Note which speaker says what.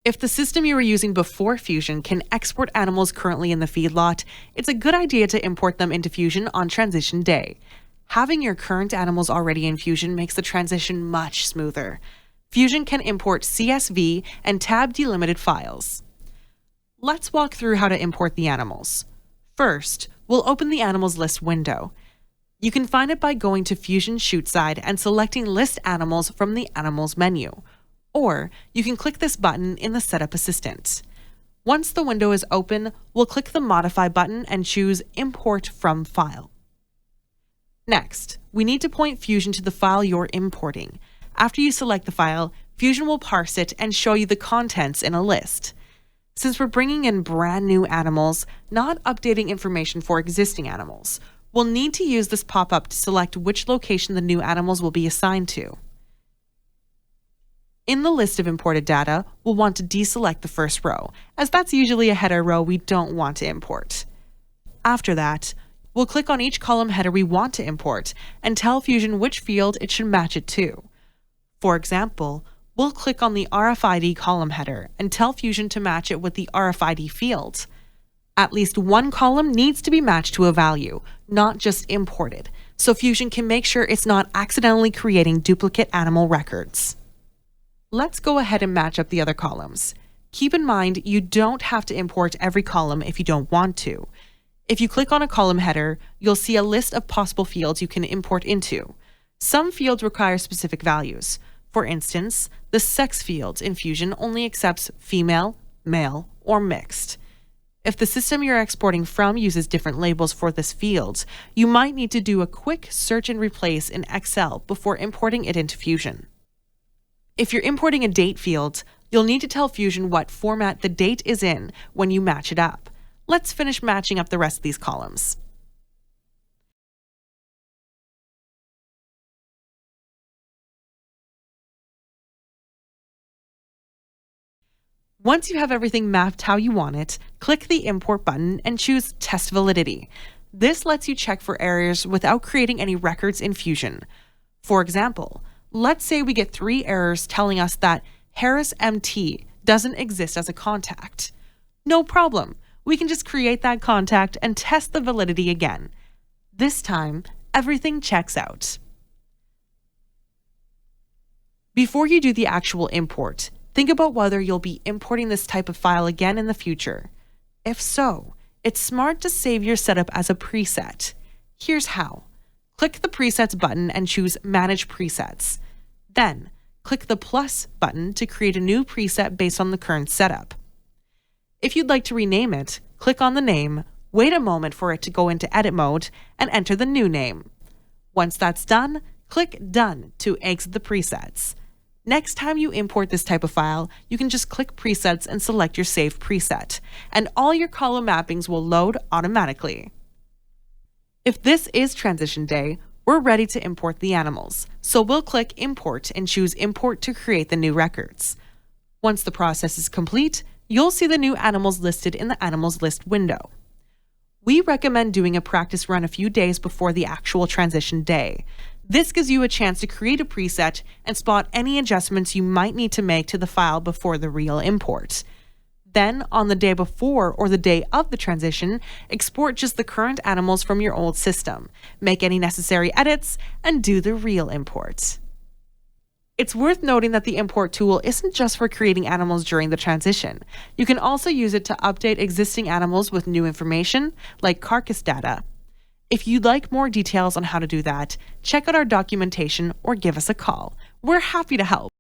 Speaker 1: If the system you were using before Fusion can export animals currently in the feedlot, it's a good idea to import them into Fusion on transition day. Having your current animals already in Fusion makes the transition much smoother. Fusion can import CSV and tab delimited files. Let's walk through how to import the animals. First, we'll open the Animals List window. You can find it by going to Fusion Shoot Side and selecting List Animals from the Animals menu. Or you can click this button in the Setup Assistant. Once the window is open, we'll click the Modify button and choose Import from File. Next, we need to point Fusion to the file you're importing. After you select the file, Fusion will parse it and show you the contents in a list. Since we're bringing in brand new animals, not updating information for existing animals, we'll need to use this pop-up to select which location the new animals will be assigned to. In the list of imported data, we'll want to deselect the first row, as that's usually a header row we don't want to import. After that, we'll click on each column header we want to import and tell Fusion which field it should match it to. For example, we'll click on the RFID column header and tell Fusion to match it with the RFID field. At least one column needs to be matched to a value, not just imported, so Fusion can make sure it's not accidentally creating duplicate animal records. Let's go ahead and match up the other columns. Keep in mind, you don't have to import every column if you don't want to. If you click on a column header, you'll see a list of possible fields you can import into. Some fields require specific values. For instance, the sex field in Fusion only accepts female, male, or mixed. If the system you're exporting from uses different labels for this field, you might need to do a quick search and replace in Excel before importing it into Fusion. If you're importing a date field, you'll need to tell Fusion what format the date is in when you match it up. Let's finish matching up the rest of these columns. Once you have everything mapped how you want it, click the Import button and choose Test Validity. This lets you check for errors without creating any records in Fusion. For example, let's say we get 3 errors telling us that Harris MT doesn't exist as a contact. No problem. We can just create that contact and test the validity again. This time, everything checks out. Before you do the actual import, think about whether you'll be importing this type of file again in the future. If so, it's smart to save your setup as a preset. Here's how. Click the Presets button and choose Manage Presets. Then, click the plus button to create a new preset based on the current setup. If you'd like to rename it, click on the name, wait a moment for it to go into edit mode, and enter the new name. Once that's done, click Done to exit the presets. Next time you import this type of file, you can just click Presets and select your saved preset, and all your column mappings will load automatically. If this is transition day, we're ready to import the animals, so we'll click Import and choose Import to create the new records. Once the process is complete, you'll see the new animals listed in the Animals List window. We recommend doing a practice run a few days before the actual transition day. This gives you a chance to create a preset and spot any adjustments you might need to make to the file before the real import. Then, on the day before or the day of the transition, export just the current animals from your old system, make any necessary edits, and do the real import. It's worth noting that the import tool isn't just for creating animals during the transition. You can also use it to update existing animals with new information, like carcass data. If you'd like more details on how to do that, check out our documentation or give us a call. We're happy to help.